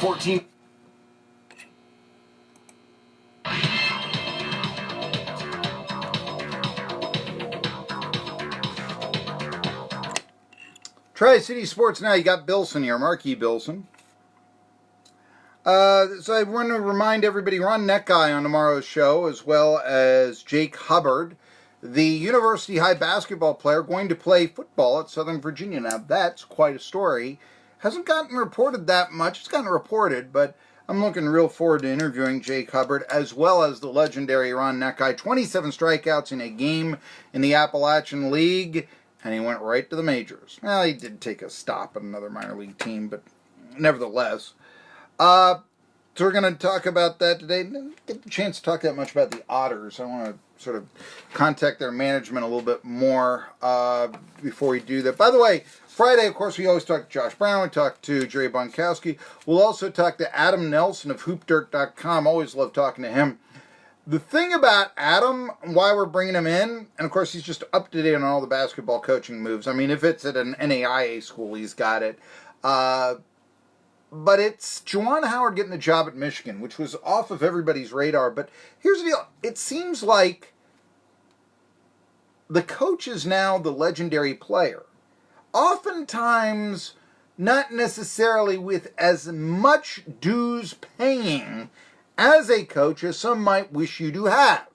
14. Tri-City Sports Now, you got Billson here, Marky Billson. So I want to remind everybody, Ron Neckeye on tomorrow's show, as well as Jake Hubbard, the University High basketball player going to play football at Southern Virginia. Now, that's quite a story. Hasn't gotten reported that much. It's gotten reported, but I'm looking real forward to interviewing Jake Hubbard, as well as the legendary Ron Neckeye. 27 strikeouts in a game in the Appalachian League, and he went right to the majors. Well, he did take a stop at another minor league team, but nevertheless. So we're going to talk about that today. Didn't get the chance to talk that much about the Otters. I want to sort of contact their management a little bit more before we do that. By the way, Friday, of course, we always talk to Josh Brown. We talk to Jerry Bonkowski. We'll also talk to Adam Nelson of HoopDirt.com. Always love talking to him. The thing about Adam, why we're bringing him in, and of course he's just up to date on all the basketball coaching moves. I mean, if it's at an NAIA school, he's got it. But it's Juwan Howard getting the job at Michigan, which was off of everybody's radar. But here's the deal. It seems like the coach is now the legendary player. Oftentimes, not necessarily with as much dues paying as a coach as some might wish you to have.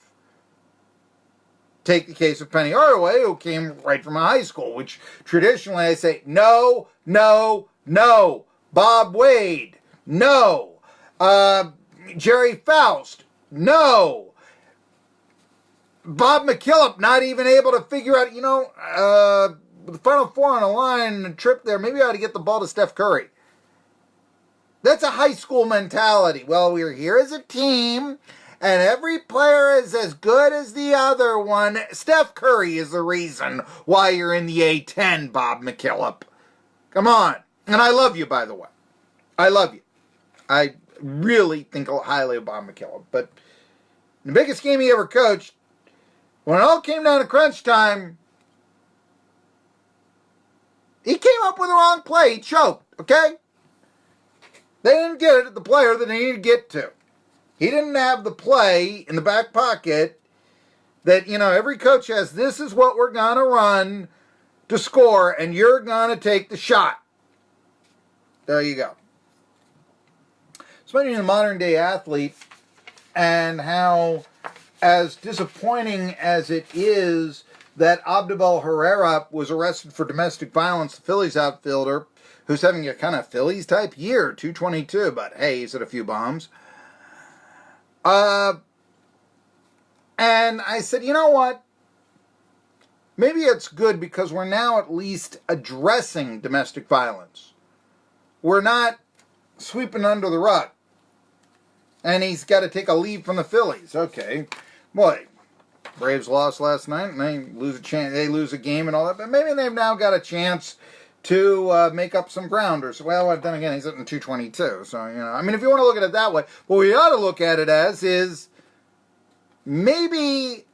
Take the case of Penny Hardaway, who came right from a high school, which traditionally I say, no, no, no. Bob Wade, no. Jerry Faust, no. Bob McKillop, not even able to figure out, the Final Four on a line, a trip there, maybe I ought to get the ball to Steph Curry. That's a high school mentality. Well, we're here as a team, and every player is as good as the other one. Steph Curry is the reason why you're in the A-10, Bob McKillop. Come on. And I love you, by the way. I love you. I really think highly of Bob McKillop. But the biggest game he ever coached, when it all came down to crunch time, he came up with the wrong play. He choked, okay? They didn't get it at the player that they needed to get to. He didn't have the play in the back pocket that, every coach has, this is what we're going to run to score, and you're going to take the shot. There you go. Especially in the modern day athlete, and how, as disappointing as it is that Abdubel Herrera was arrested for domestic violence, the Phillies outfielder, who's having a kind of Phillies type year, 222, but hey, he's hit a few bombs. And I said, you know what? Maybe it's good because we're now at least addressing domestic violence. We're not sweeping under the rug. And he's got to take a leave from the Phillies. Okay. Boy, Braves lost last night, and they lose a game and all that. But maybe they've now got a chance to make up some ground. Well, then again, he's hitting 222. So, if you want to look at it that way, what we ought to look at it as is maybe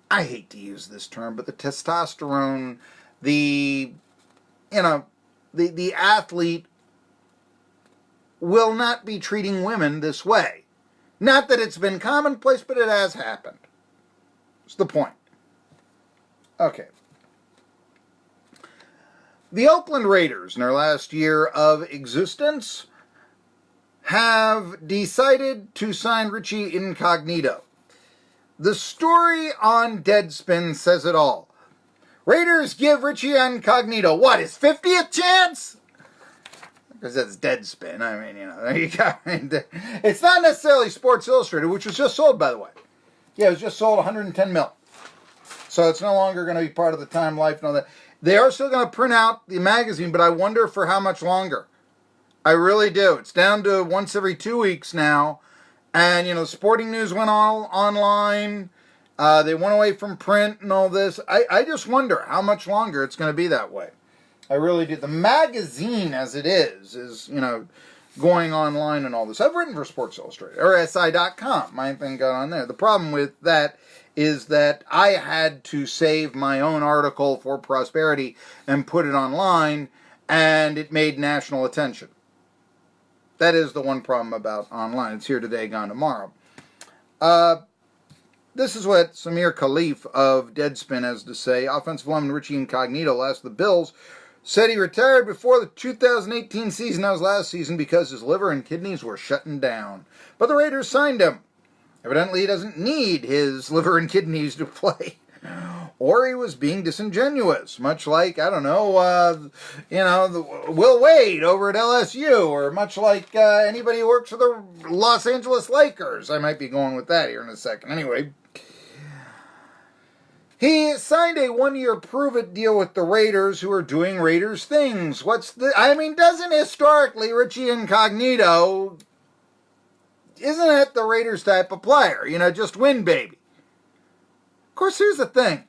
I hate to use this term, but the testosterone, the athlete will not be treating women this way. Not that it's been commonplace, but it has happened. That's the point. Okay. The Oakland Raiders, in their last year of existence, have decided to sign Richie Incognito. The story on Deadspin says it all. Raiders give Richie Incognito, what, his 50th chance? Because that's Deadspin. There you go. It's not necessarily Sports Illustrated, which was just sold, by the way. Yeah, it was just sold $110 million. So it's no longer going to be part of the Time Life and all that. They are still going to print out the magazine, but I wonder for how much longer. I really do. It's down to once every 2 weeks now. And, Sporting News went all online. They went away from print and all this. I just wonder how much longer it's going to be that way. I really do. The magazine, as it is, going online and all this. I've written for Sports Illustrated, or SI.com. My thing got on there. The problem with that is that I had to save my own article for prosperity and put it online, and it made national attention. That is the one problem about online. It's here today, gone tomorrow. This is what Samir Khalif of Deadspin has to say. Offensive lineman Richie Incognito, last of the Bills, said he retired before the 2018 season, that was last season, because his liver and kidneys were shutting down. But the Raiders signed him. Evidently, he doesn't need his liver and kidneys to play. Or he was being disingenuous, much like, I don't know, Will Wade over at LSU, or much like anybody who works for the Los Angeles Lakers. I might be going with that here in a second. Anyway, he signed a one-year prove-it deal with the Raiders, who are doing Raiders things. Doesn't historically Richie Incognito, isn't it the Raiders type of player? Just win, baby. Of course, here's the thing.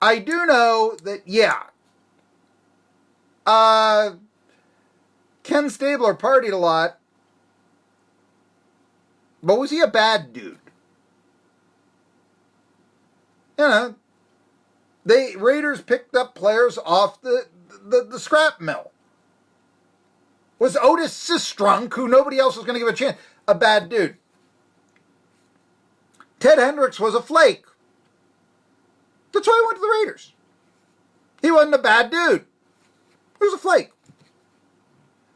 I do know that, Ken Stabler partied a lot, but was he a bad dude? The Raiders picked up players off the scrap mill. Was Otis Sistrunk, who nobody else was going to give a chance, a bad dude? Ted Hendricks was a flake. That's why he went to the Raiders. He wasn't a bad dude. He was a flake.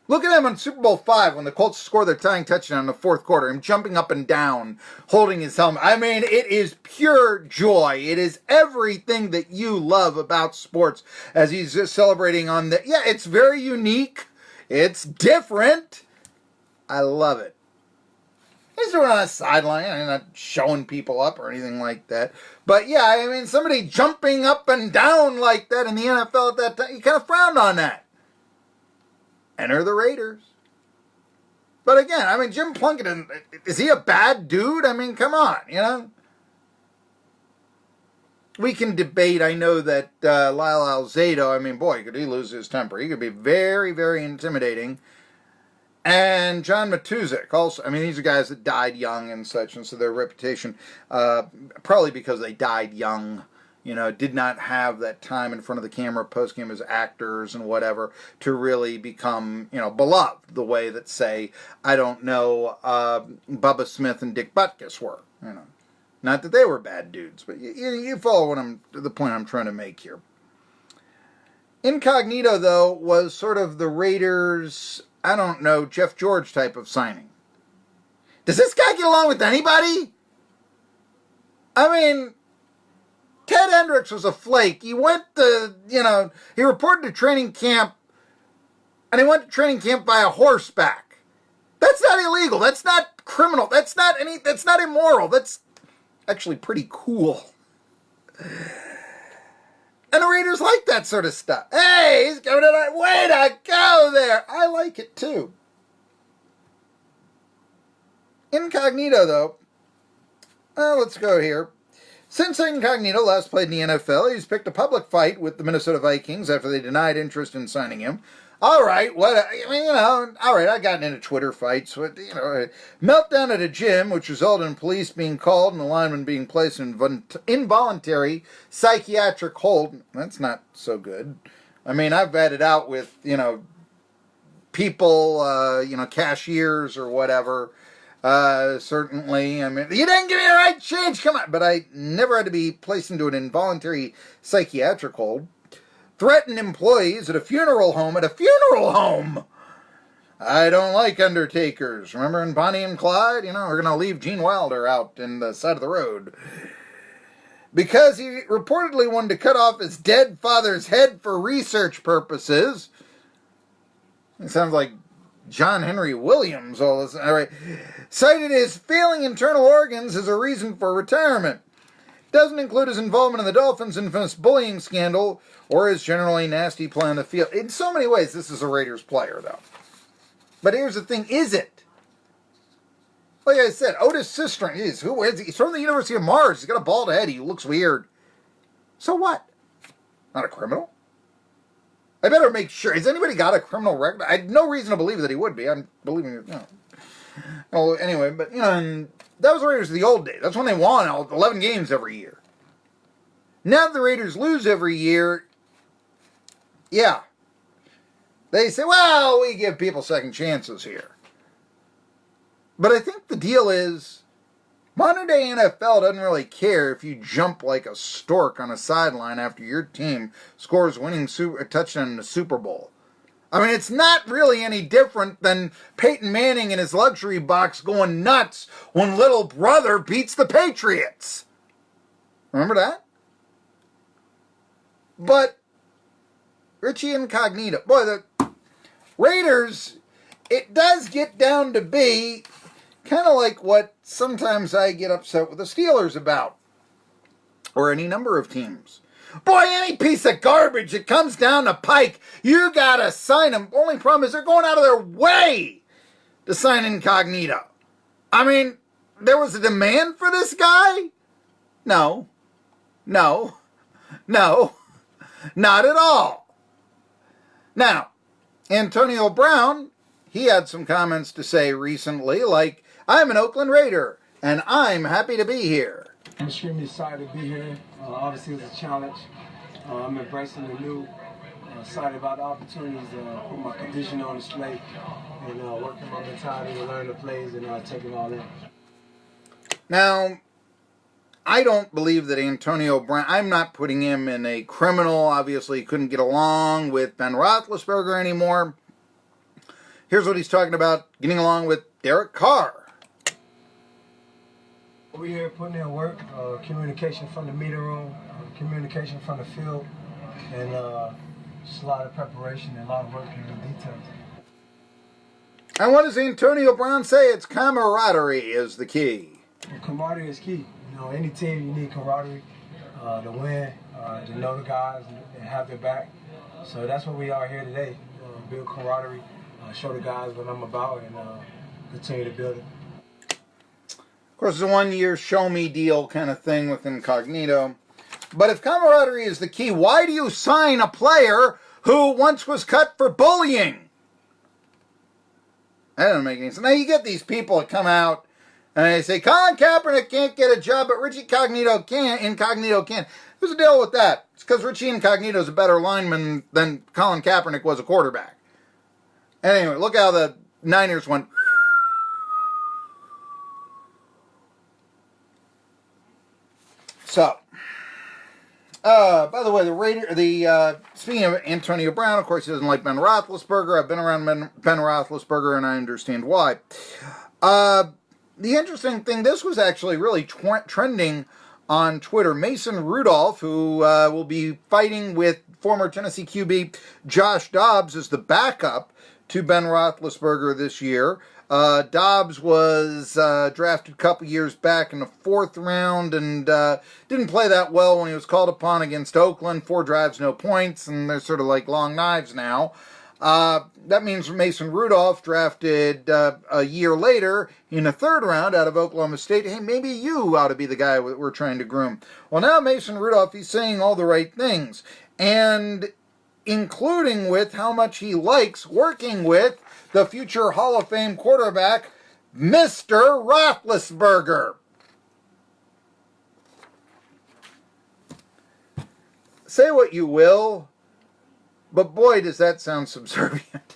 Look at him on Super Bowl V when the Colts scored their tying touchdown in the fourth quarter. Him jumping up and down, holding his helmet. It is pure joy. It is everything that you love about sports as he's just celebrating on the... Yeah, it's very unique. It's different. I love it. He's doing it on a sideline, not showing people up or anything like that. But yeah, somebody jumping up and down like that in the NFL at that time, you kind of frowned on that. Enter the Raiders. But again, Jim Plunkett, is he a bad dude? Come on, We can debate. I know that Lyle Alzado, boy, could he lose his temper. He could be very, very intimidating. And John Matuszak also. These are guys that died young and such, and so their reputation, probably because they died young, did not have that time in front of the camera post-game as actors and whatever to really become, beloved the way that, say, I don't know, Bubba Smith and Dick Butkus were, Not that they were bad dudes, but you follow the point I'm trying to make here. Incognito, though, was sort of the Raiders', I don't know, Jeff George type of signing. Does this guy get along with anybody? Ted Hendricks was a flake. He went to, he reported to training camp, and he went to training camp via horseback. That's not illegal. That's not criminal. That's not immoral. That's actually pretty cool. And the Raiders like that sort of stuff. Hey, he's going to that. Way to go there. I like it too. Incognito, though. Let's go here. Since Incognito last played in the NFL, he's picked a public fight with the Minnesota Vikings after they denied interest in signing him. All right, I gotten into Twitter fights with, meltdown at a gym, which resulted in police being called and a lineman being placed in involuntary psychiatric hold. That's not so good. I've had it out with, people, cashiers or whatever. Certainly, you didn't give me the right change, come on. But I never had to be placed into an involuntary psychiatric hold. Threatened employees at a funeral home. I don't like undertakers. Remember in Bonnie and Clyde? We're going to leave Gene Wilder out in the side of the road. Because he reportedly wanted to cut off his dead father's head for research purposes. It sounds like John Henry Williams. All right. Cited his failing internal organs as a reason for retirement. Doesn't include his involvement in the Dolphins' infamous bullying scandal or his generally nasty play on the field. In so many ways, this is a Raiders player, though. But here's the thing, is it? Like I said, Otis Sistrunk, he's from the University of Mars. He's got a bald head. He looks weird. So what? Not a criminal? I better make sure. Has anybody got a criminal record? I have no reason to believe that he would be. I'm believing it. Well, anyway, but, that was the Raiders of the old days. That's when they won 11 games every year. Now the Raiders lose every year. Yeah, They say, well, we give people second chances here. But I think the deal is, modern day NFL doesn't really care if you jump like a stork on a sideline after your team scores a touchdown in the Super Bowl. I mean, it's not really any different than Peyton Manning in his luxury box going nuts when little brother beats the Patriots. Remember that? But Richie Incognito, boy, the Raiders, it does get down to be kind of like what sometimes I get upset with the Steelers about, or any number of teams. Boy, any piece of garbage that comes down the pike, you gotta sign them. Only problem is they're going out of their way to sign Incognito. I mean, there was a demand for this guy? No, not at all. Now, Antonio Brown, he had some comments to say recently, like, I'm an Oakland Raider, and I'm happy to be here. I'm extremely excited to be here. Obviously, it's a challenge. I'm embracing the new, excited about the opportunities to put my condition on display and working my mentality to learn the plays and take it all in. Now, I don't believe that Antonio Brown, I'm not putting him in a criminal. Obviously, he couldn't get along with Ben Roethlisberger anymore. Here's what he's talking about, getting along with Derek Carr. We're here putting in work, communication from the meeting room, communication from the field, and just a lot of preparation and a lot of work in the details. And what does Antonio Brown say? It's camaraderie is the key. Well, camaraderie is key. You know, any team, you need camaraderie to win, to know the guys and have their back. So that's what we are here today, build camaraderie, show the guys what I'm about, and continue to build it. Of course, it's a one-year show-me deal kind of thing with Incognito. But if camaraderie is the key, why do you sign a player who once was cut for bullying? That doesn't make any sense. Now, you get these people that come out and they say, Colin Kaepernick can't get a job, but Richie Incognito can. Who's the deal with that? It's because Richie Incognito is a better lineman than Colin Kaepernick was a quarterback. Anyway, look how the Niners went. So, by the way, speaking of Antonio Brown, of course, he doesn't like Ben Roethlisberger. I've been around Ben Roethlisberger, and I understand why. The interesting thing, this was actually really trending on Twitter. Mason Rudolph, who will be fighting with former Tennessee QB Josh Dobbs as the backup to Ben Roethlisberger this year. Dobbs was drafted a couple years back in the 4th round and didn't play that well when he was called upon against Oakland. 4 drives, no points, and they're sort of like long knives now. That means Mason Rudolph, drafted a year later in the 3rd round out of Oklahoma State. Hey, maybe you ought to be the guy we're trying to groom. Well, now Mason Rudolph, he's saying all the right things, and including with how much he likes working with the future Hall of Fame quarterback, Mr. Roethlisberger. Say what you will, but boy, does that sound subservient.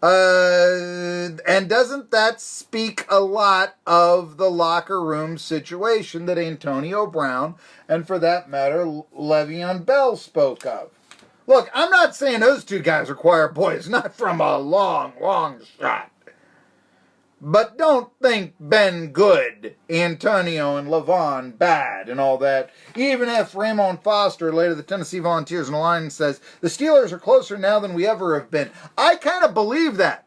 And doesn't that speak a lot of the locker room situation that Antonio Brown, and for that matter, Le'Veon Bell spoke of? Look, I'm not saying those two guys are choir boys, not from a long, long shot. But don't think Ben good, Antonio and Levon bad, and all that. Even if Ramon Foster, later the Tennessee Volunteers in the line, says, the Steelers are closer now than we ever have been. I kind of believe that.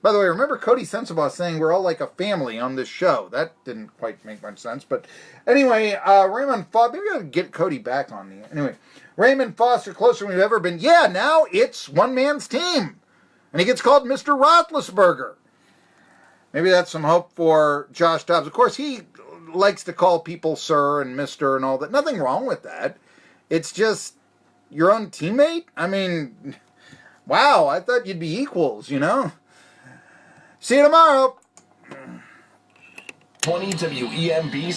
By the way, remember Cody Sensabaugh saying we're all like a family on this show. That didn't quite make much sense. But anyway, Raymond Foster, maybe I'll get Cody back on the... Anyway, Raymond Foster closer than we've ever been. Yeah, now it's one man's team. And he gets called Mr. Roethlisberger. Maybe that's some hope for Josh Dobbs. Of course, he likes to call people sir and mister and all that. Nothing wrong with that. It's just your own teammate. I mean, wow, I thought you'd be equals, you know? See you tomorrow. 20 WEMB.